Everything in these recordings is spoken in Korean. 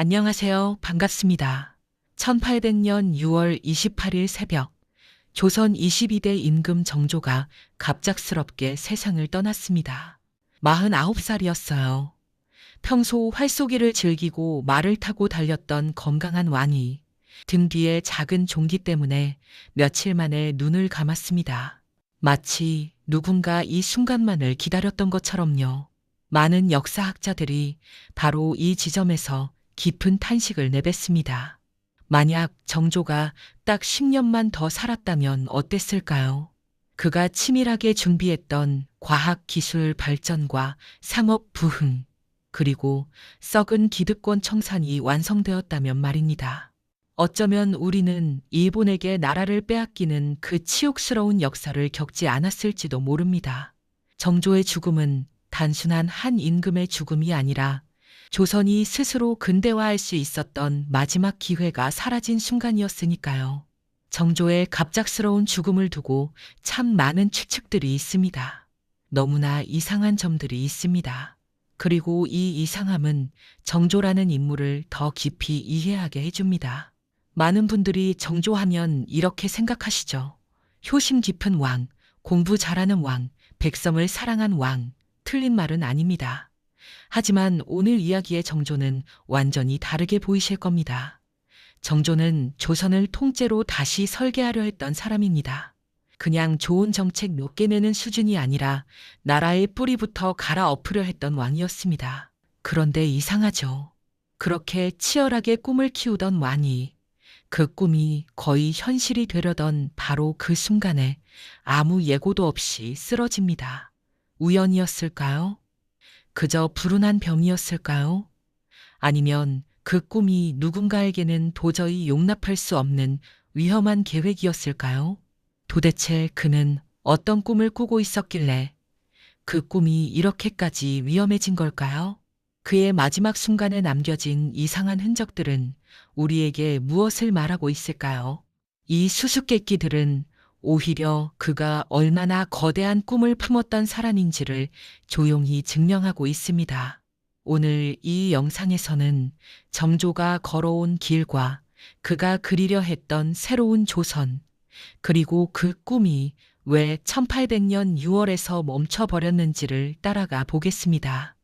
안녕하세요. 반갑습니다. 1800년 6월 28일 새벽, 조선 22대 임금 정조가 갑작스럽게 세상을 떠났습니다. 49살이었어요. 평소 활쏘기를 즐기고 말을 타고 달렸던 건강한 왕이 등 뒤에 작은 종기 때문에 며칠 만에 눈을 감았습니다. 마치 누군가 이 순간만을 기다렸던 것처럼요. 많은 역사학자들이 바로 이 지점에서 깊은 탄식을 내뱉습니다. 만약 정조가 딱 10년만 더 살았다면 어땠을까요? 그가 치밀하게 준비했던 과학 기술 발전과 상업 부흥, 그리고 썩은 기득권 청산이 완성되었다면 말입니다. 어쩌면 우리는 일본에게 나라를 빼앗기는 그 치욕스러운 역사를 겪지 않았을지도 모릅니다. 정조의 죽음은 단순한 한 임금의 죽음이 아니라 조선이 스스로 근대화할 수 있었던 마지막 기회가 사라진 순간이었으니까요. 정조의 갑작스러운 죽음을 두고 참 많은 추측들이 있습니다. 너무나 이상한 점들이 있습니다. 그리고 이 이상함은 정조라는 인물을 더 깊이 이해하게 해줍니다. 많은 분들이 정조하면 이렇게 생각하시죠. 효심 깊은 왕, 공부 잘하는 왕, 백성을 사랑한 왕, 틀린 말은 아닙니다. 하지만 오늘 이야기의 정조는 완전히 다르게 보이실 겁니다. 정조는 조선을 통째로 다시 설계하려 했던 사람입니다. 그냥 좋은 정책 몇 개 내는 수준이 아니라 나라의 뿌리부터 갈아엎으려 했던 왕이었습니다. 그런데 이상하죠. 그렇게 치열하게 꿈을 키우던 왕이 그 꿈이 거의 현실이 되려던 바로 그 순간에 아무 예고도 없이 쓰러집니다. 우연이었을까요? 그저 불운한 병이었을까요? 아니면 그 꿈이 누군가에게는 도저히 용납할 수 없는 위험한 계획이었을까요? 도대체 그는 어떤 꿈을 꾸고 있었길래 그 꿈이 이렇게까지 위험해진 걸까요? 그의 마지막 순간에 남겨진 이상한 흔적들은 우리에게 무엇을 말하고 있을까요? 이 수수께끼들은 오히려 그가 얼마나 거대한 꿈을 품었던 사람인지를 조용히 증명하고 있습니다. 오늘 이 영상에서는 정조가 걸어온 길과 그가 그리려 했던 새로운 조선, 그리고 그 꿈이 왜 1800년 6월에서 멈춰버렸는지를 따라가 보겠습니다.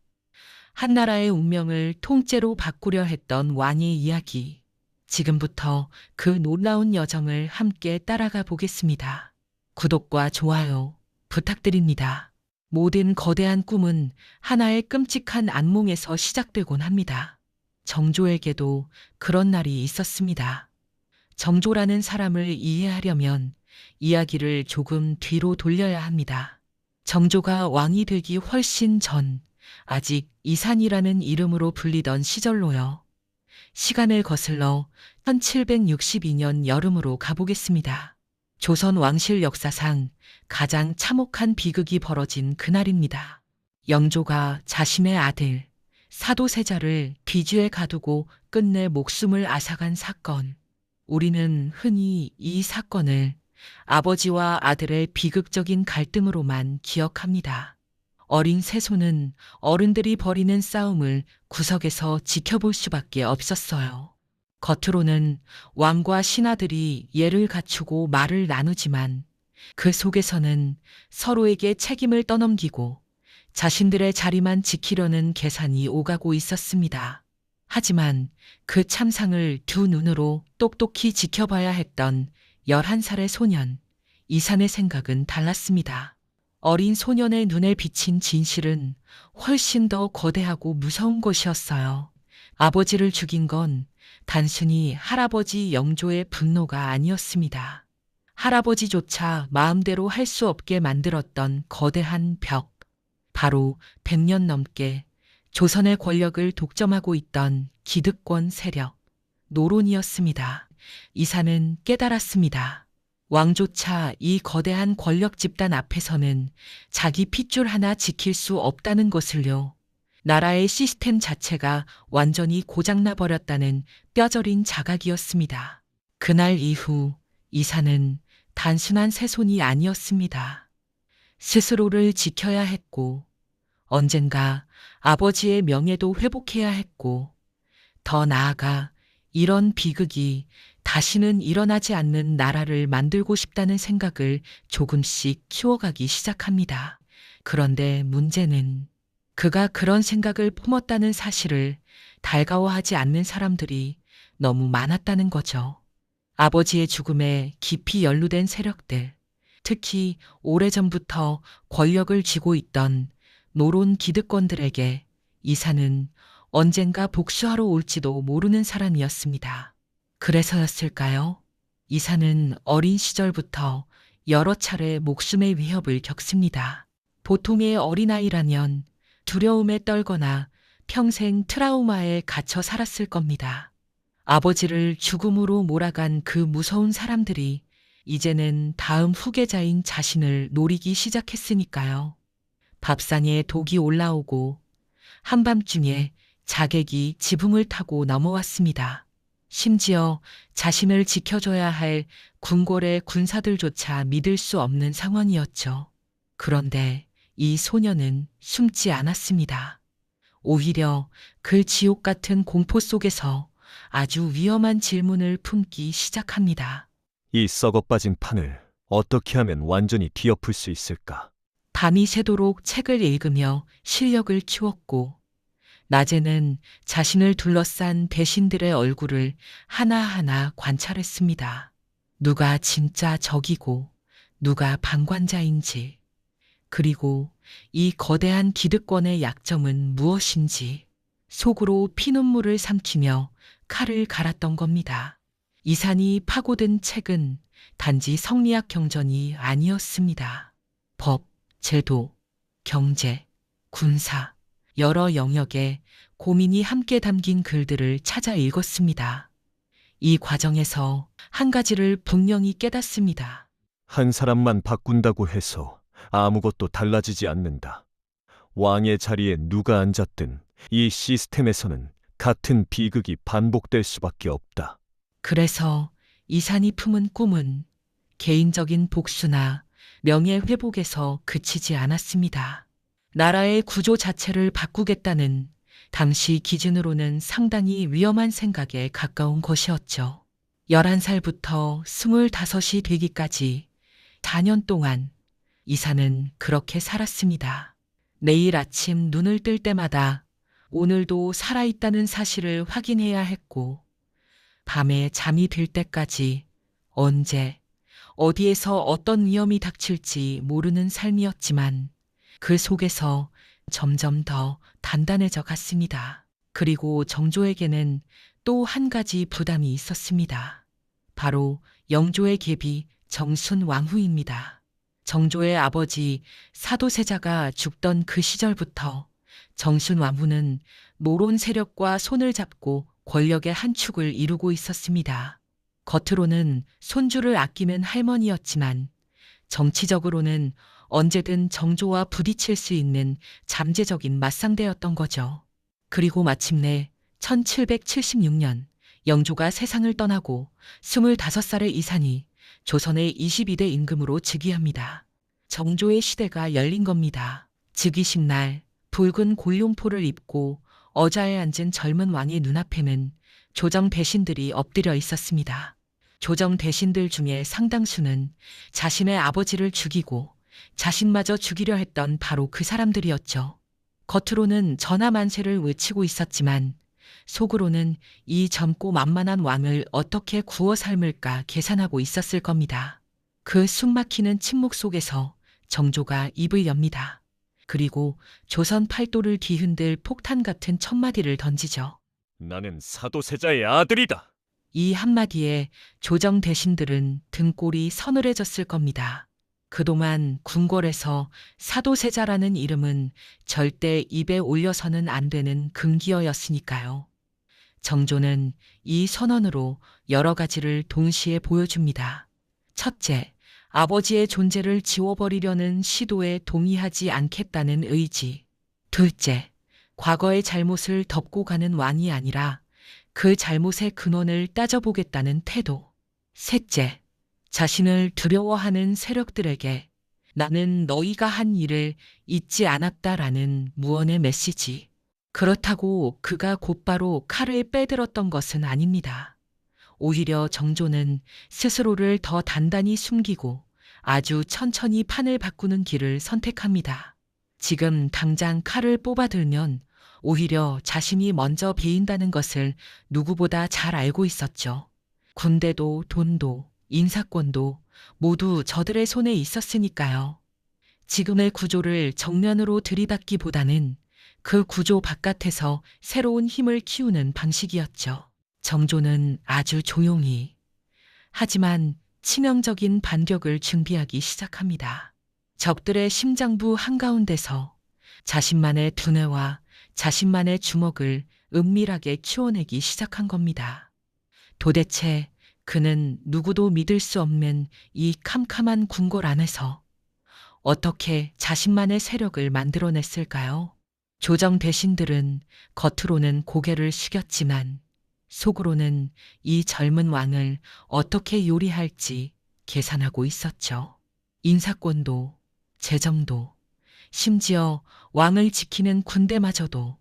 한나라의 운명을 통째로 바꾸려 했던 왕의 이야기. 지금부터 그 놀라운 여정을 함께 따라가 보겠습니다. 구독과 좋아요 부탁드립니다. 모든 거대한 꿈은 하나의 끔찍한 악몽에서 시작되곤 합니다. 정조에게도 그런 날이 있었습니다. 정조라는 사람을 이해하려면 이야기를 조금 뒤로 돌려야 합니다. 정조가 왕이 되기 훨씬 전, 아직 이산이라는 이름으로 불리던 시절로요. 시간을 거슬러 1762년 여름으로 가보겠습니다. 조선 왕실 역사상 가장 참혹한 비극이 벌어진 그날입니다. 영조가 자신의 아들 사도세자를 비주에 가두고 끝내 목숨을 앗아간 사건. 우리는 흔히 이 사건을 아버지와 아들의 비극적인 갈등으로만 기억합니다. 어린 세손은 어른들이 벌이는 싸움을 구석에서 지켜볼 수밖에 없었어요. 겉으로는 왕과 신하들이 예를 갖추고 말을 나누지만 그 속에서는 서로에게 책임을 떠넘기고 자신들의 자리만 지키려는 계산이 오가고 있었습니다. 하지만 그 참상을 두 눈으로 똑똑히 지켜봐야 했던 11살의 소년, 이산의 생각은 달랐습니다. 어린 소년의 눈에 비친 진실은 훨씬 더 거대하고 무서운 것이었어요. 아버지를 죽인 건 단순히 할아버지 영조의 분노가 아니었습니다. 할아버지조차 마음대로 할 수 없게 만들었던 거대한 벽. 바로 100년 넘게 조선의 권력을 독점하고 있던 기득권 세력, 노론이었습니다. 이산은 깨달았습니다. 왕조차 이 거대한 권력 집단 앞에서는 자기 핏줄 하나 지킬 수 없다는 것을요. 나라의 시스템 자체가 완전히 고장나 버렸다는 뼈저린 자각이었습니다. 그날 이후 이산은 단순한 세손이 아니었습니다. 스스로를 지켜야 했고 언젠가 아버지의 명예도 회복해야 했고 더 나아가 이런 비극이 다시는 일어나지 않는 나라를 만들고 싶다는 생각을 조금씩 키워가기 시작합니다. 그런데 문제는 그가 그런 생각을 품었다는 사실을 달가워하지 않는 사람들이 너무 많았다는 거죠. 아버지의 죽음에 깊이 연루된 세력들, 특히 오래전부터 권력을 쥐고 있던 노론 기득권들에게 이사는 언젠가 복수하러 올지도 모르는 사람이었습니다. 그래서였을까요? 이사는 어린 시절부터 여러 차례 목숨의 위협을 겪습니다. 보통의 어린아이라면 두려움에 떨거나 평생 트라우마에 갇혀 살았을 겁니다. 아버지를 죽음으로 몰아간 그 무서운 사람들이 이제는 다음 후계자인 자신을 노리기 시작했으니까요. 밥상에 독이 올라오고 한밤중에 자객이 지붕을 타고 넘어왔습니다. 심지어 자신을 지켜줘야 할 궁궐의 군사들조차 믿을 수 없는 상황이었죠. 그런데 이 소녀는 숨지 않았습니다. 오히려 그 지옥 같은 공포 속에서 아주 위험한 질문을 품기 시작합니다. 이 썩어빠진 판을 어떻게 하면 완전히 뒤엎을 수 있을까? 밤이 새도록 책을 읽으며 실력을 키웠고, 낮에는 자신을 둘러싼 배신들의 얼굴을 하나하나 관찰했습니다. 누가 진짜 적이고 누가 방관자인지, 그리고 이 거대한 기득권의 약점은 무엇인지 속으로 피눈물을 삼키며 칼을 갈았던 겁니다. 이산이 파고든 책은 단지 성리학 경전이 아니었습니다. 법, 제도, 경제, 군사, 여러 영역의 고민이 함께 담긴 글들을 찾아 읽었습니다. 이 과정에서 한 가지를 분명히 깨닫습니다. 한 사람만 바꾼다고 해서 아무것도 달라지지 않는다. 왕의 자리에 누가 앉았든 이 시스템에서는 같은 비극이 반복될 수밖에 없다. 그래서 이산이 품은 꿈은 개인적인 복수나 명예회복에서 그치지 않았습니다. 나라의 구조 자체를 바꾸겠다는 당시 기준으로는 상당히 위험한 생각에 가까운 것이었죠. 11살부터 25이 되기까지 4년 동안 이사는 그렇게 살았습니다. 내일 아침 눈을 뜰 때마다 오늘도 살아있다는 사실을 확인해야 했고, 밤에 잠이 들 때까지 언제, 어디에서 어떤 위험이 닥칠지 모르는 삶이었지만 그 속에서 점점 더 단단해져 갔습니다. 그리고 정조에게는 또 한 가지 부담이 있었습니다. 바로 영조의 계비 정순 왕후입니다. 정조의 아버지 사도세자가 죽던 그 시절부터 정순 왕후는 노론 세력과 손을 잡고 권력의 한 축을 이루고 있었습니다. 겉으로는 손주를 아끼는 할머니였지만 정치적으로는 언제든 정조와 부딪힐 수 있는 잠재적인 맞상대였던 거죠. 그리고 마침내 1776년 영조가 세상을 떠나고 25살의 이산이 조선의 22대 임금으로 즉위합니다. 정조의 시대가 열린 겁니다. 즉위식 날 붉은 골룡포를 입고 어자에 앉은 젊은 왕의 눈앞에는 조정 대신들이 엎드려 있었습니다. 조정 대신들 중에 상당수는 자신의 아버지를 죽이고 자신마저 죽이려 했던 바로 그 사람들이었죠. 겉으로는 전하만세를 외치고 있었지만 속으로는 이 젊고 만만한 왕을 어떻게 구워 삶을까 계산하고 있었을 겁니다. 그 숨막히는 침묵 속에서 정조가 입을 엽니다. 그리고 조선 팔도를 뒤흔들 폭탄 같은 첫마디를 던지죠. 나는 사도세자의 아들이다. 이 한마디에 조정 대신들은 등골이 서늘해졌을 겁니다. 그동안 궁궐에서 사도세자라는 이름은 절대 입에 올려서는 안 되는 금기어였으니까요. 정조는 이 선언으로 여러 가지를 동시에 보여줍니다. 첫째, 아버지의 존재를 지워버리려는 시도에 동의하지 않겠다는 의지. 둘째, 과거의 잘못을 덮고 가는 왕이 아니라 그 잘못의 근원을 따져보겠다는 태도. 셋째, 자신을 두려워하는 세력들에게 나는 너희가 한 일을 잊지 않았다라는 무언의 메시지. 그렇다고 그가 곧바로 칼을 빼들었던 것은 아닙니다. 오히려 정조는 스스로를 더 단단히 숨기고 아주 천천히 판을 바꾸는 길을 선택합니다. 지금 당장 칼을 뽑아들면 오히려 자신이 먼저 베인다는 것을 누구보다 잘 알고 있었죠. 군대도 돈도 인사권도 모두 저들의 손에 있었으니까요. 지금의 구조를 정면으로 들이받기보다는 그 구조 바깥에서 새로운 힘을 키우는 방식이었죠. 정조는 아주 조용히 하지만 치명적인 반격을 준비하기 시작합니다. 적들의 심장부 한가운데서 자신만의 두뇌와 자신만의 주먹을 은밀하게 키워내기 시작한 겁니다. 도대체 그는 누구도 믿을 수 없는 이 캄캄한 궁궐 안에서 어떻게 자신만의 세력을 만들어냈을까요? 조정 대신들은 겉으로는 고개를 숙였지만 속으로는 이 젊은 왕을 어떻게 요리할지 계산하고 있었죠. 인사권도 재정도 심지어 왕을 지키는 군대마저도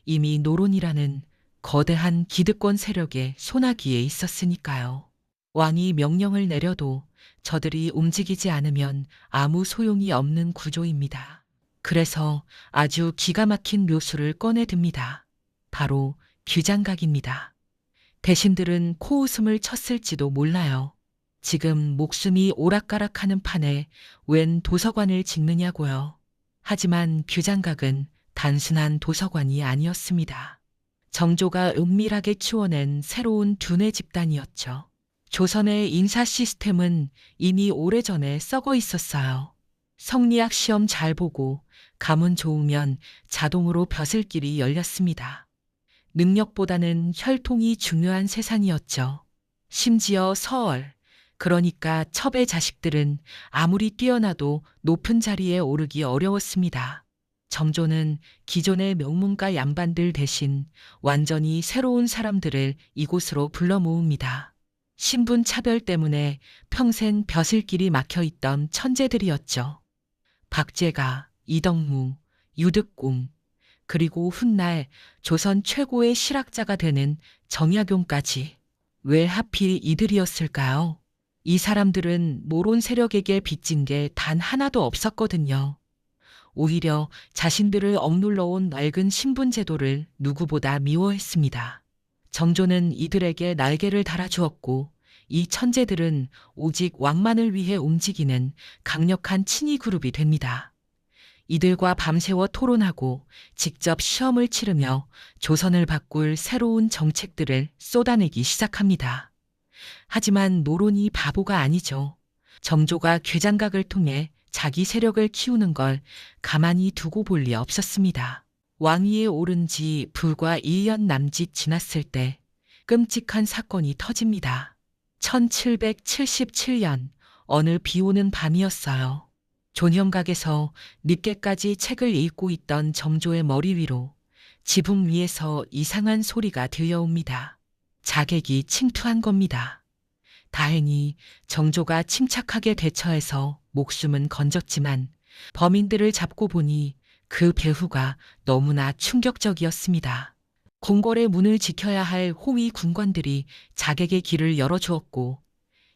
이미 노론이라는 거대한 기득권 세력의 손아귀에 있었으니까요. 왕이 명령을 내려도 저들이 움직이지 않으면 아무 소용이 없는 구조입니다. 그래서 아주 기가 막힌 묘수를 꺼내듭니다. 바로 규장각입니다. 대신들은 코웃음을 쳤을지도 몰라요. 지금 목숨이 오락가락하는 판에 웬 도서관을 짓느냐고요. 하지만 규장각은 단순한 도서관이 아니었습니다. 정조가 은밀하게 키워낸 새로운 두뇌 집단이었죠. 조선의 인사 시스템은 이미 오래전에 썩어 있었어요. 성리학 시험 잘 보고 가문 좋으면 자동으로 벼슬길이 열렸습니다. 능력보다는 혈통이 중요한 세상이었죠. 심지어 서얼, 그러니까 첩의 자식들은 아무리 뛰어나도 높은 자리에 오르기 어려웠습니다. 정조는 기존의 명문가 양반들 대신 완전히 새로운 사람들을 이곳으로 불러 모읍니다. 신분 차별 때문에 평생 벼슬길이 막혀있던 천재들이었죠. 박제가, 이덕무, 유득공, 그리고 훗날 조선 최고의 실학자가 되는 정약용까지. 왜 하필 이들이었을까요? 이 사람들은 모론 세력에게 빚진 게 단 하나도 없었거든요. 오히려 자신들을 억눌러온 낡은 신분 제도를 누구보다 미워했습니다. 정조는 이들에게 날개를 달아주었고 이 천재들은 오직 왕만을 위해 움직이는 강력한 친위 그룹이 됩니다. 이들과 밤새워 토론하고 직접 시험을 치르며 조선을 바꿀 새로운 정책들을 쏟아내기 시작합니다. 하지만 노론이 바보가 아니죠. 정조가 괴장각을 통해 자기 세력을 키우는 걸 가만히 두고 볼 리 없었습니다. 왕위에 오른 지 불과 1년 남짓 지났을 때 끔찍한 사건이 터집니다. 1777년 어느 비오는 밤이었어요. 존형각에서 늦게까지 책을 읽고 있던 정조의 머리 위로 지붕 위에서 이상한 소리가 들려옵니다. 자객이 침투한 겁니다. 다행히 정조가 침착하게 대처해서 목숨은 건졌지만 범인들을 잡고 보니 그 배후가 너무나 충격적이었습니다. 궁궐의 문을 지켜야 할 호위 군관들이 자객의 길을 열어주었고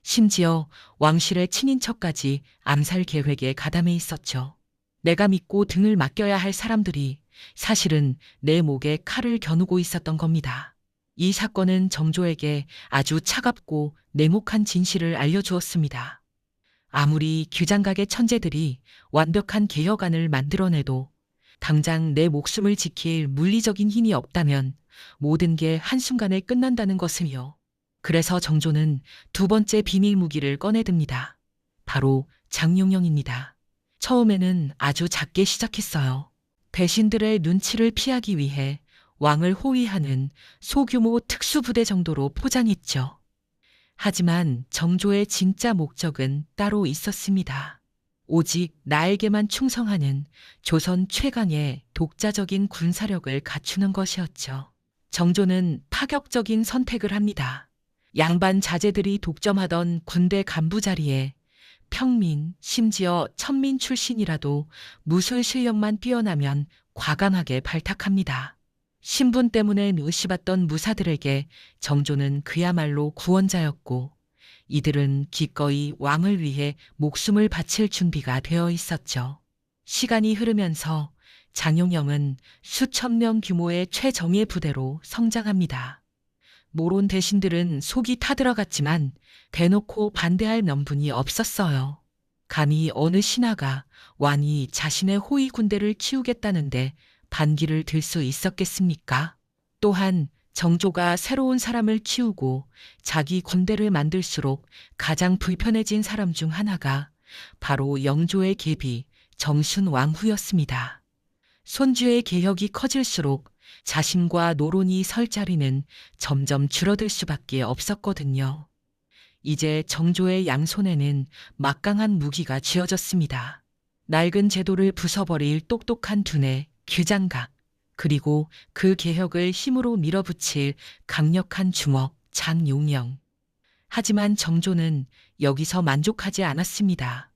심지어 왕실의 친인척까지 암살 계획에 가담해 있었죠. 내가 믿고 등을 맡겨야 할 사람들이 사실은 내 목에 칼을 겨누고 있었던 겁니다. 이 사건은 정조에게 아주 차갑고 냉혹한 진실을 알려주었습니다. 아무리 규장각의 천재들이 완벽한 개혁안을 만들어내도 당장 내 목숨을 지킬 물리적인 힘이 없다면 모든 게 한순간에 끝난다는 것을요. 그래서 정조는 두 번째 비밀 무기를 꺼내듭니다. 바로 장룡영입니다. 처음에는 아주 작게 시작했어요. 대신들의 눈치를 피하기 위해 왕을 호위하는 소규모 특수부대 정도로 포장했죠. 하지만 정조의 진짜 목적은 따로 있었습니다. 오직 나에게만 충성하는 조선 최강의 독자적인 군사력을 갖추는 것이었죠. 정조는 파격적인 선택을 합니다. 양반 자제들이 독점하던 군대 간부 자리에 평민, 심지어 천민 출신이라도 무술 실력만 뛰어나면 과감하게 발탁합니다. 신분 때문에 의심받던 무사들에게 정조는 그야말로 구원자였고 이들은 기꺼이 왕을 위해 목숨을 바칠 준비가 되어 있었죠. 시간이 흐르면서 장용영은 수천 명 규모의 최정예 부대로 성장합니다. 모론 대신들은 속이 타들어갔지만 대놓고 반대할 명분이 없었어요. 감히 어느 신하가 왕이 자신의 호위 군대를 키우겠다는데 반기를 들 수 있었겠습니까? 또한 정조가 새로운 사람을 키우고 자기 군대를 만들수록 가장 불편해진 사람 중 하나가 바로 영조의 계비 정순왕후였습니다. 손주의 계혁이 커질수록 자신과 노론이 설 자리는 점점 줄어들 수밖에 없었거든요. 이제 정조의 양손에는 막강한 무기가 쥐어졌습니다. 낡은 제도를 부숴버릴 똑똑한 두뇌, 규장각, 그리고 그 계혁을 힘으로 밀어붙일 강력한 주먹, 장용영. 하지만 정조는 여기서 만족하지 않았습니다.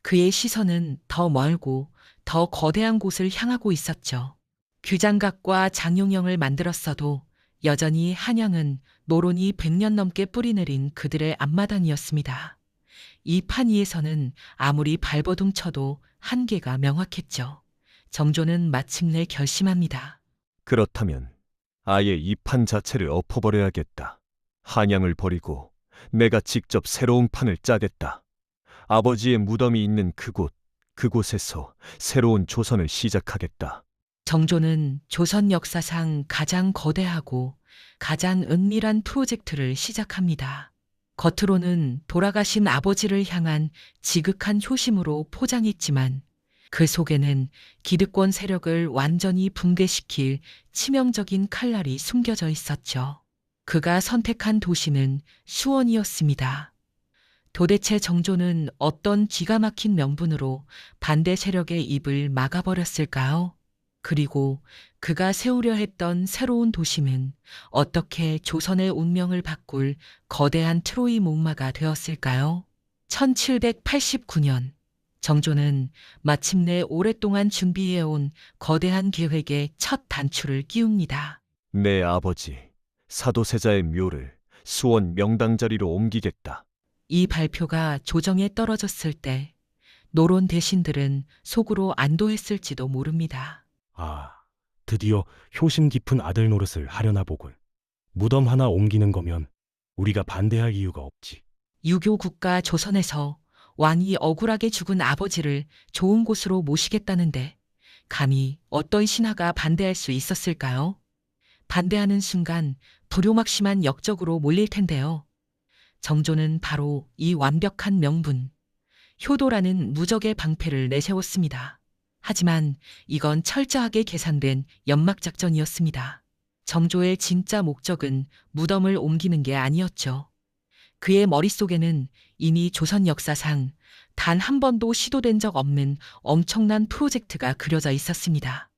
그의 시선은 더 멀고 더 거대한 곳을 향하고 있었죠. 규장각과 장용영을 만들었어도 여전히 한양은 노론이 100년 넘게 뿌리내린 그들의 앞마당이었습니다. 이 판 위에서는 아무리 발버둥 쳐도 한계가 명확했죠. 정조는 마침내 결심합니다. 그렇다면 아예 이 판 자체를 엎어버려야겠다. 한양을 버리고 내가 직접 새로운 판을 짜겠다. 아버지의 무덤이 있는 그곳에서 새로운 조선을 시작하겠다. 정조는 조선 역사상 가장 거대하고 가장 은밀한 프로젝트를 시작합니다. 겉으로는 돌아가신 아버지를 향한 지극한 효심으로 포장했지만 그 속에는 기득권 세력을 완전히 붕괴시킬 치명적인 칼날이 숨겨져 있었죠. 그가 선택한 도시는 수원이었습니다. 도대체 정조는 어떤 기가 막힌 명분으로 반대 세력의 입을 막아버렸을까요? 그리고 그가 세우려 했던 새로운 도심은 어떻게 조선의 운명을 바꿀 거대한 트로이 목마가 되었을까요? 1789년 정조는 마침내 오랫동안 준비해온 거대한 계획에 첫 단추를 끼웁니다. 내 아버지 사도세자의 묘를 수원 명당 자리로 옮기겠다. 이 발표가 조정에 떨어졌을 때 노론 대신들은 속으로 안도했을지도 모릅니다. 아, 드디어 효심 깊은 아들 노릇을 하려나 보군. 무덤 하나 옮기는 거면 우리가 반대할 이유가 없지. 유교 국가 조선에서 왕이 억울하게 죽은 아버지를 좋은 곳으로 모시겠다는데 감히 어떤 신하가 반대할 수 있었을까요? 반대하는 순간 불효막심한 역적으로 몰릴 텐데요. 정조는 바로 이 완벽한 명분, 효도라는 무적의 방패를 내세웠습니다. 하지만 이건 철저하게 계산된 연막작전이었습니다. 정조의 진짜 목적은 무덤을 옮기는 게 아니었죠. 그의 머릿속에는 이미 조선 역사상 단 한 번도 시도된 적 없는 엄청난 프로젝트가 그려져 있었습니다.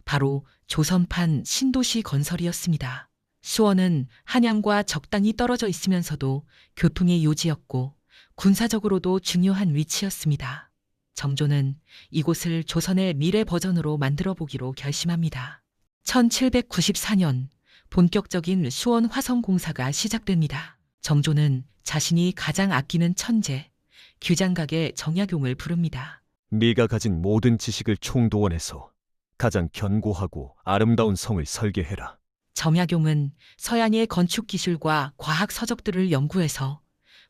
바로 조선판 신도시 건설이었습니다. 수원은 한양과 적당히 떨어져 있으면서도 교통의 요지였고 군사적으로도 중요한 위치였습니다. 정조는 이곳을 조선의 미래 버전으로 만들어 보기로 결심합니다. 1794년 본격적인 수원 화성 공사가 시작됩니다. 정조는 자신이 가장 아끼는 천재, 규장각의 정약용을 부릅니다. 네가 가진 모든 지식을 총동원해서 가장 견고하고 아름다운 성을 설계해라. 정약용은 서양의 건축 기술과 과학 서적들을 연구해서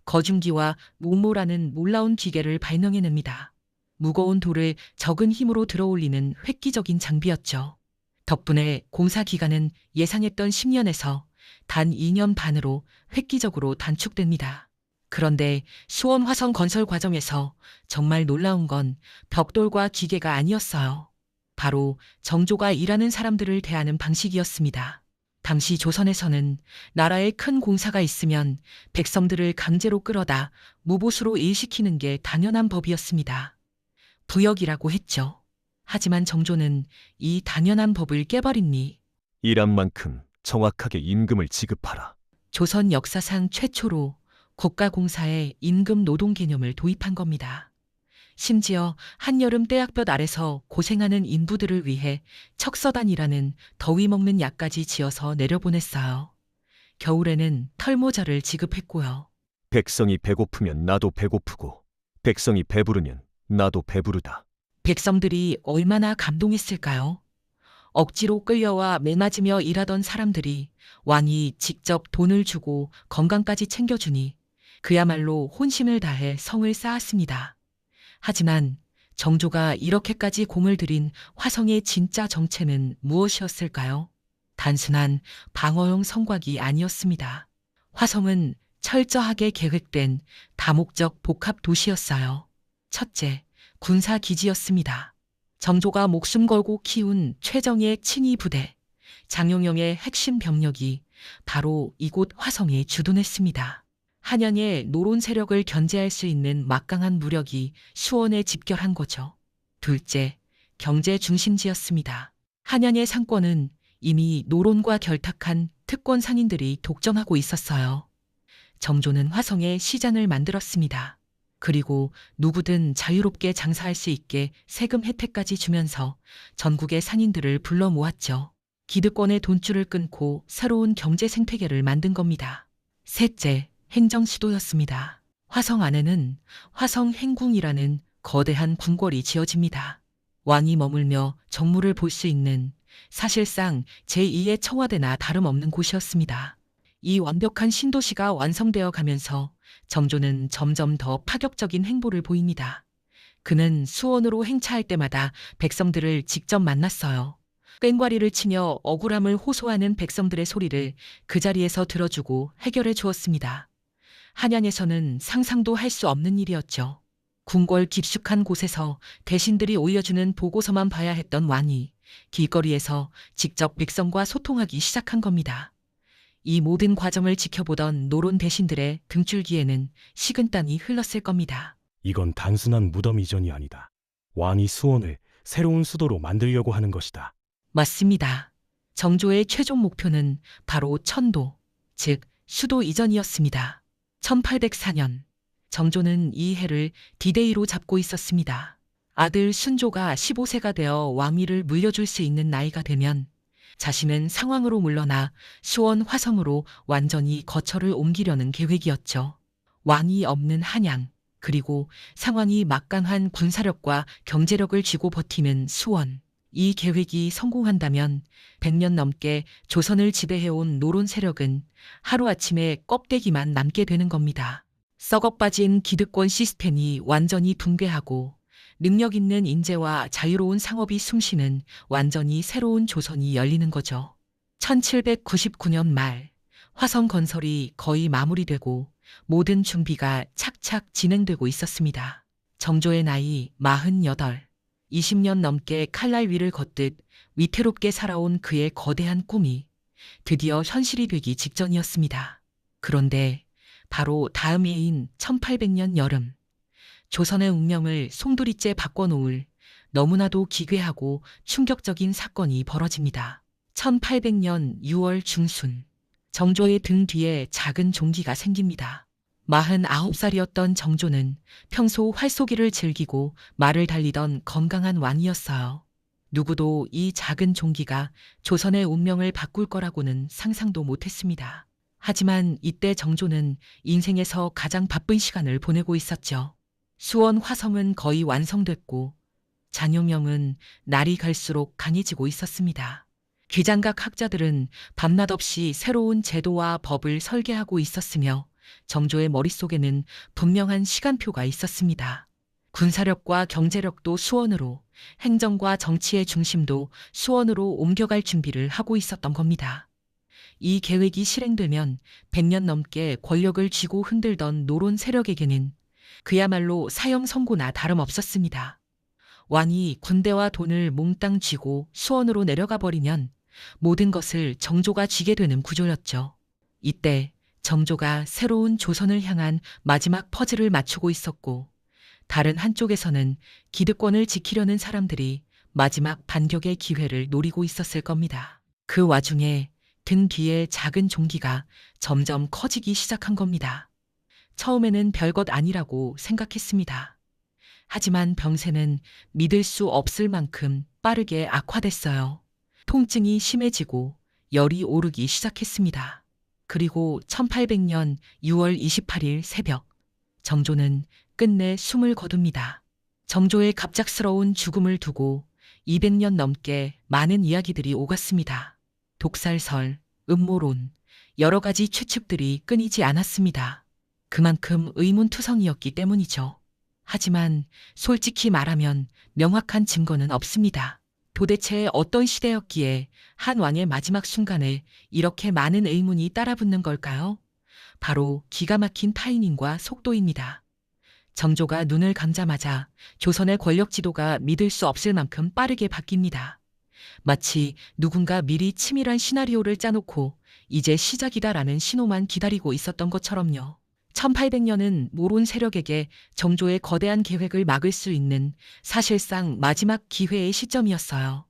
거중기와 목모라는 놀라운 기계를 발명해냅니다. 무거운 돌을 적은 힘으로 들어올리는 획기적인 장비였죠. 덕분에 공사 기간은 예상했던 10년에서 단 2년 반으로 획기적으로 단축됩니다. 그런데 수원 화성 건설 과정에서 정말 놀라운 건 벽돌과 기계가 아니었어요. 바로 정조가 일하는 사람들을 대하는 방식이었습니다. 당시 조선에서는 나라에 큰 공사가 있으면 백성들을 강제로 끌어다 무보수로 일시키는 게 당연한 법이었습니다. 부역이라고 했죠. 하지만 정조는 이 당연한 법을 깨버리니 일한 만큼 정확하게 임금을 지급하라. 조선 역사상 최초로 국가공사에 임금 노동 개념을 도입한 겁니다. 심지어 한여름 떼약볕 아래서 고생하는 인부들을 위해 척서단이라는 더위 먹는 약까지 지어서 내려보냈어요. 겨울에는 털모자를 지급했고요. 백성이 배고프면 나도 배고프고, 백성이 배부르면 나도 배부르다. 백성들이 얼마나 감동했을까요? 억지로 끌려와 매맞으며 일하던 사람들이 왕이 직접 돈을 주고 건강까지 챙겨주니 그야말로 혼신을 다해 성을 쌓았습니다. 하지만 정조가 이렇게까지 공을 들인 화성의 진짜 정체는 무엇이었을까요? 단순한 방어용 성곽이 아니었습니다. 화성은 철저하게 계획된 다목적 복합 도시였어요. 첫째, 군사기지였습니다. 정조가 목숨 걸고 키운 최정예 친위 부대, 장용영의 핵심 병력이 바로 이곳 화성에 주둔했습니다. 한양의 노론 세력을 견제할 수 있는 막강한 무력이 수원에 집결한 거죠. 둘째, 경제 중심지였습니다. 한양의 상권은 이미 노론과 결탁한 특권 상인들이 독점하고 있었어요. 정조는 화성에 시장을 만들었습니다. 그리고 누구든 자유롭게 장사할 수 있게 세금 혜택까지 주면서 전국의 상인들을 불러 모았죠. 기득권의 돈줄을 끊고 새로운 경제 생태계를 만든 겁니다. 셋째, 행정 수도였습니다. 화성 안에는 화성 행궁이라는 거대한 궁궐이 지어집니다. 왕이 머물며 정무를 볼 수 있는 사실상 제2의 청와대나 다름없는 곳이었습니다. 이 완벽한 신도시가 완성되어 가면서 정조는 점점 더 파격적인 행보를 보입니다. 그는 수원으로 행차할 때마다 백성들을 직접 만났어요. 꽹과리를 치며 억울함을 호소하는 백성들의 소리를 그 자리에서 들어주고 해결해 주었습니다. 한양에서는 상상도 할 수 없는 일이었죠. 궁궐 깊숙한 곳에서 대신들이 올려주는 보고서만 봐야 했던 왕이 길거리에서 직접 백성과 소통하기 시작한 겁니다. 이 모든 과정을 지켜보던 노론 대신들의 등줄기에는 식은땀이 흘렀을 겁니다. 이건 단순한 무덤 이전이 아니다. 왕이 수원을 새로운 수도로 만들려고 하는 것이다. 맞습니다. 정조의 최종 목표는 바로 천도, 즉 수도 이전이었습니다. 1804년, 정조는 이 해를 디데이로 잡고 있었습니다. 아들 순조가 15세가 되어 왕위를 물려줄 수 있는 나이가 되면 자신은 상황으로 물러나 수원 화성으로 완전히 거처를 옮기려는 계획이었죠. 왕이 없는 한양, 그리고 상황이 막강한 군사력과 경제력을 쥐고 버티는 수원. 이 계획이 성공한다면 100년 넘게 조선을 지배해온 노론 세력은 하루아침에 껍데기만 남게 되는 겁니다. 썩어 빠진 기득권 시스템이 완전히 붕괴하고 능력 있는 인재와 자유로운 상업이 숨쉬는 완전히 새로운 조선이 열리는 거죠. 1799년 말 화성 건설이 거의 마무리되고 모든 준비가 착착 진행되고 있었습니다. 정조의 나이 48, 20년 넘게 칼날 위를 걷듯 위태롭게 살아온 그의 거대한 꿈이 드디어 현실이 되기 직전이었습니다. 그런데 바로 다음 해인 1800년 여름, 조선의 운명을 송두리째 바꿔놓을 너무나도 기괴하고 충격적인 사건이 벌어집니다. 1800년 6월 중순, 정조의 등 뒤에 작은 종기가 생깁니다. 49살이었던 정조는 평소 활쏘기를 즐기고 말을 달리던 건강한 왕이었어요. 누구도 이 작은 종기가 조선의 운명을 바꿀 거라고는 상상도 못했습니다. 하지만 이때 정조는 인생에서 가장 바쁜 시간을 보내고 있었죠. 수원 화성은 거의 완성됐고 잔용명은 날이 갈수록 강해지고 있었습니다. 귀장각 학자들은 밤낮 없이 새로운 제도와 법을 설계하고 있었으며 정조의 머릿속에는 분명한 시간표가 있었습니다. 군사력과 경제력도 수원으로, 행정과 정치의 중심도 수원으로 옮겨갈 준비를 하고 있었던 겁니다. 이 계획이 실행되면 100년 넘게 권력을 쥐고 흔들던 노론 세력에게는 그야말로 사형 선고나 다름없었습니다. 왕이 군대와 돈을 몽땅 쥐고 수원으로 내려가 버리면 모든 것을 정조가 쥐게 되는 구조였죠. 이때 정조가 새로운 조선을 향한 마지막 퍼즐을 맞추고 있었고, 다른 한쪽에서는 기득권을 지키려는 사람들이 마지막 반격의 기회를 노리고 있었을 겁니다. 그 와중에 등 뒤에 작은 종기가 점점 커지기 시작한 겁니다. 처음에는 별것 아니라고 생각했습니다. 하지만 병세는 믿을 수 없을 만큼 빠르게 악화됐어요. 통증이 심해지고 열이 오르기 시작했습니다. 그리고 1800년 6월 28일 새벽, 정조는 끝내 숨을 거둡니다. 정조의 갑작스러운 죽음을 두고 200년 넘게 많은 이야기들이 오갔습니다. 독살설, 음모론, 여러 가지 추측들이 끊이지 않았습니다. 그만큼 의문투성이었기 때문이죠. 하지만 솔직히 말하면 명확한 증거는 없습니다. 도대체 어떤 시대였기에 한 왕의 마지막 순간에 이렇게 많은 의문이 따라붙는 걸까요? 바로 기가 막힌 타이밍과 속도입니다. 정조가 눈을 감자마자 조선의 권력 지도가 믿을 수 없을 만큼 빠르게 바뀝니다. 마치 누군가 미리 치밀한 시나리오를 짜놓고 이제 시작이다라는 신호만 기다리고 있었던 것처럼요. 1800년은 모론 세력에게 정조의 거대한 계획을 막을 수 있는 사실상 마지막 기회의 시점이었어요.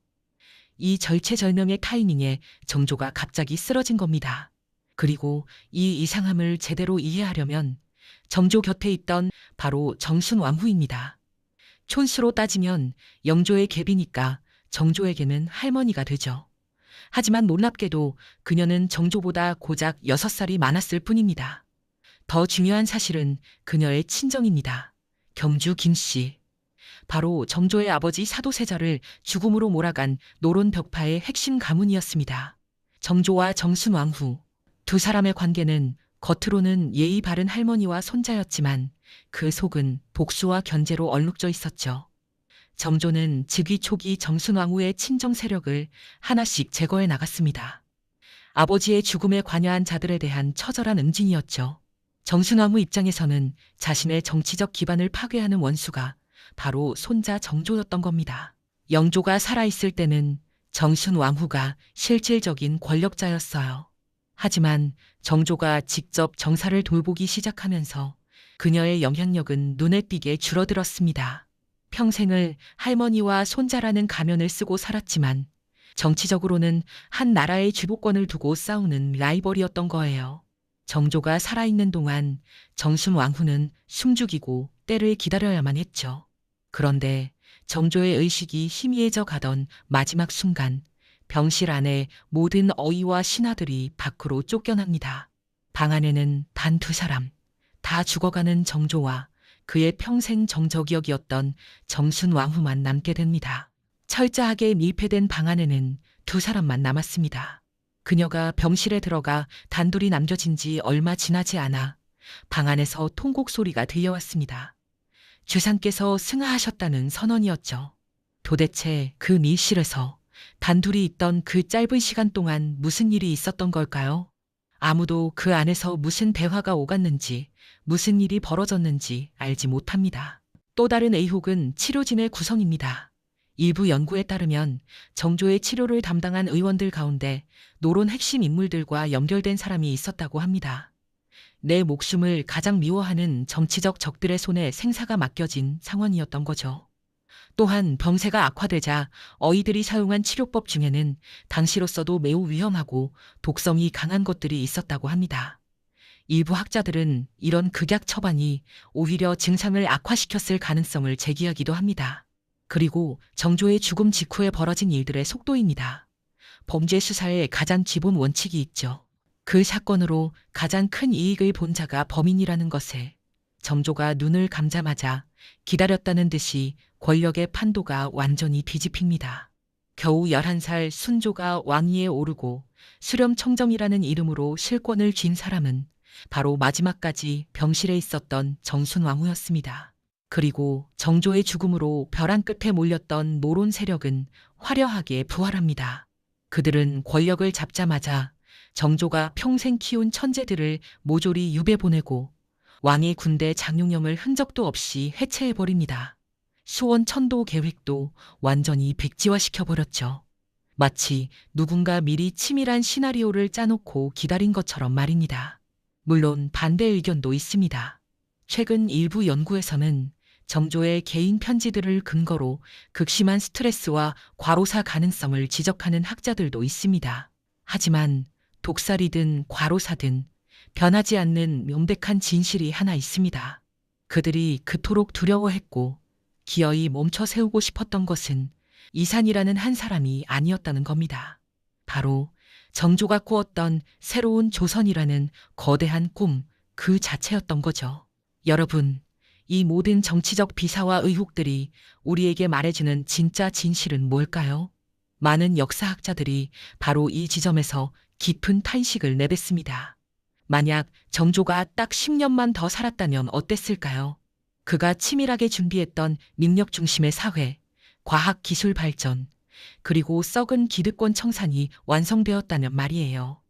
이 절체절명의 타이밍에 정조가 갑자기 쓰러진 겁니다. 그리고 이 이상함을 제대로 이해하려면 정조 곁에 있던 바로 정순왕후입니다. 촌수로 따지면 영조의 계비니까 정조에게는 할머니가 되죠. 하지만 놀랍게도 그녀는 정조보다 고작 6살이 많았을 뿐입니다. 더 중요한 사실은 그녀의 친정입니다. 경주 김씨. 바로 정조의 아버지 사도세자를 죽음으로 몰아간 노론 벽파의 핵심 가문이었습니다. 정조와 정순왕후 두 사람의 관계는 겉으로는 예의 바른 할머니와 손자였지만 그 속은 복수와 견제로 얼룩져 있었죠. 정조는 즉위 초기 정순왕후의 친정 세력을 하나씩 제거해 나갔습니다. 아버지의 죽음에 관여한 자들에 대한 처절한 응징이었죠. 정순왕후 입장에서는 자신의 정치적 기반을 파괴하는 원수가 바로 손자 정조였던 겁니다. 영조가 살아있을 때는 정순왕후가 실질적인 권력자였어요. 하지만 정조가 직접 정사를 돌보기 시작하면서 그녀의 영향력은 눈에 띄게 줄어들었습니다. 평생을 할머니와 손자라는 가면을 쓰고 살았지만 정치적으로는 한 나라의 주도권을 두고 싸우는 라이벌이었던 거예요. 정조가 살아있는 동안 정순왕후는 숨죽이고 때를 기다려야만 했죠. 그런데 정조의 의식이 희미해져 가던 마지막 순간 병실 안에 모든 어이와 신하들이 밖으로 쫓겨납니다. 방 안에는 단 2사람, 다 죽어가는 정조와 그의 평생 정적이었던 정순왕후만 남게 됩니다. 철저하게 밀폐된 방 안에는 2사람만 남았습니다. 그녀가 병실에 들어가 단둘이 남겨진 지 얼마 지나지 않아 방 안에서 통곡 소리가 들려왔습니다. 주상께서 승하하셨다는 선언이었죠. 도대체 그 밀실에서 단둘이 있던 그 짧은 시간 동안 무슨 일이 있었던 걸까요? 아무도 그 안에서 무슨 대화가 오갔는지, 무슨 일이 벌어졌는지 알지 못합니다. 또 다른 의혹은 치료진의 구성입니다. 일부 연구에 따르면 정조의 치료를 담당한 의원들 가운데 노론 핵심 인물들과 연결된 사람이 있었다고 합니다. 내 목숨을 가장 미워하는 정치적 적들의 손에 생사가 맡겨진 상황이었던 거죠. 또한 병세가 악화되자 어이들이 사용한 치료법 중에는 당시로서도 매우 위험하고 독성이 강한 것들이 있었다고 합니다. 일부 학자들은 이런 극약 처방이 오히려 증상을 악화시켰을 가능성을 제기하기도 합니다. 그리고 정조의 죽음 직후에 벌어진 일들의 속도입니다. 범죄 수사에 가장 기본 원칙이 있죠. 그 사건으로 가장 큰 이익을 본 자가 범인이라는 것에 정조가 눈을 감자마자 기다렸다는 듯이 권력의 판도가 완전히 뒤집힙니다. 겨우 11살 순조가 왕위에 오르고 수렴청정이라는 이름으로 실권을 쥔 사람은 바로 마지막까지 병실에 있었던 정순왕후였습니다. 그리고 정조의 죽음으로 벼랑 끝에 몰렸던 노론 세력은 화려하게 부활합니다. 그들은 권력을 잡자마자 정조가 평생 키운 천재들을 모조리 유배 보내고 왕의 군대 장용령을 흔적도 없이 해체해버립니다. 수원 천도 계획도 완전히 백지화시켜버렸죠. 마치 누군가 미리 치밀한 시나리오를 짜놓고 기다린 것처럼 말입니다. 물론 반대 의견도 있습니다. 최근 일부 연구에서는 정조의 개인 편지들을 근거로 극심한 스트레스와 과로사 가능성을 지적하는 학자들도 있습니다. 하지만 독살이든 과로사든 변하지 않는 명백한 진실이 하나 있습니다. 그들이 그토록 두려워했고 기어이 멈춰 세우고 싶었던 것은 이산이라는 한 사람이 아니었다는 겁니다. 바로 정조가 꾸었던 새로운 조선이라는 거대한 꿈 그 자체였던 거죠. 여러분, 이 모든 정치적 비사와 의혹들이 우리에게 말해주는 진짜 진실은 뭘까요? 많은 역사학자들이 바로 이 지점에서 깊은 탄식을 내뱉습니다. 만약 정조가 딱 10년만 더 살았다면 어땠을까요? 그가 치밀하게 준비했던 능력 중심의 사회, 과학 기술 발전, 그리고 썩은 기득권 청산이 완성되었다면 말이에요.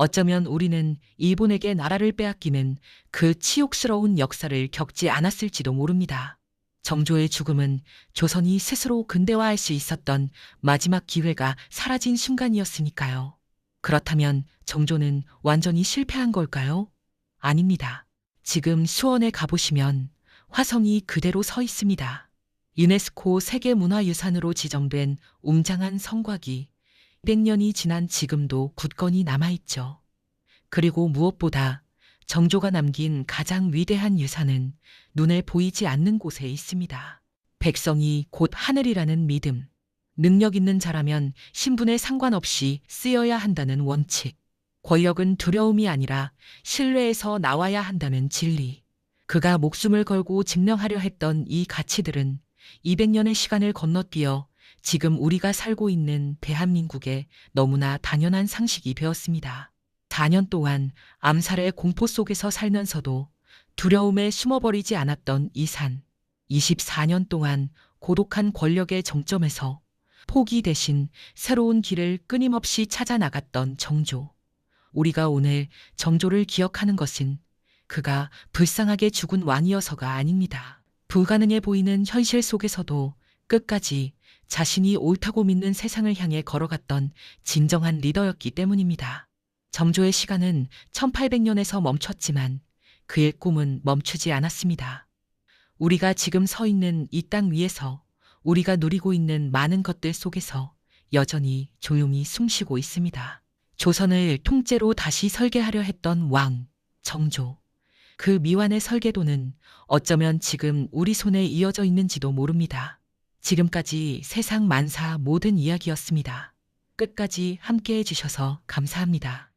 어쩌면 우리는 일본에게 나라를 빼앗기는 그 치욕스러운 역사를 겪지 않았을지도 모릅니다. 정조의 죽음은 조선이 스스로 근대화할 수 있었던 마지막 기회가 사라진 순간이었으니까요. 그렇다면 정조는 완전히 실패한 걸까요? 아닙니다. 지금 수원에 가보시면 화성이 그대로 서 있습니다. 유네스코 세계문화유산으로 지정된 웅장한 성곽이 200년이 지난 지금도 굳건히 남아있죠. 그리고 무엇보다 정조가 남긴 가장 위대한 유산은 눈에 보이지 않는 곳에 있습니다. 백성이 곧 하늘이라는 믿음. 능력 있는 자라면 신분에 상관없이 쓰여야 한다는 원칙. 권력은 두려움이 아니라 신뢰에서 나와야 한다는 진리. 그가 목숨을 걸고 증명하려 했던 이 가치들은 200년의 시간을 건너뛰어 지금 우리가 살고 있는 대한민국에 너무나 당연한 상식이 되었습니다. 4년 동안 암살의 공포 속에서 살면서도 두려움에 숨어버리지 않았던 이산. 24년 동안 고독한 권력의 정점에서 포기 대신 새로운 길을 끊임없이 찾아 나갔던 정조. 우리가 오늘 정조를 기억하는 것은 그가 불쌍하게 죽은 왕이어서가 아닙니다. 불가능해 보이는 현실 속에서도 끝까지 자신이 옳다고 믿는 세상을 향해 걸어갔던 진정한 리더였기 때문입니다. 정조의 시간은 1800년에서 멈췄지만 그의 꿈은 멈추지 않았습니다. 우리가 지금 서 있는 이 땅 위에서 우리가 누리고 있는 많은 것들 속에서 여전히 조용히 숨쉬고 있습니다. 조선을 통째로 다시 설계하려 했던 왕, 정조. 그 미완의 설계도는 어쩌면 지금 우리 손에 이어져 있는지도 모릅니다. 지금까지 세상 만사 모든 이야기였습니다. 끝까지 함께 해주셔서 감사합니다.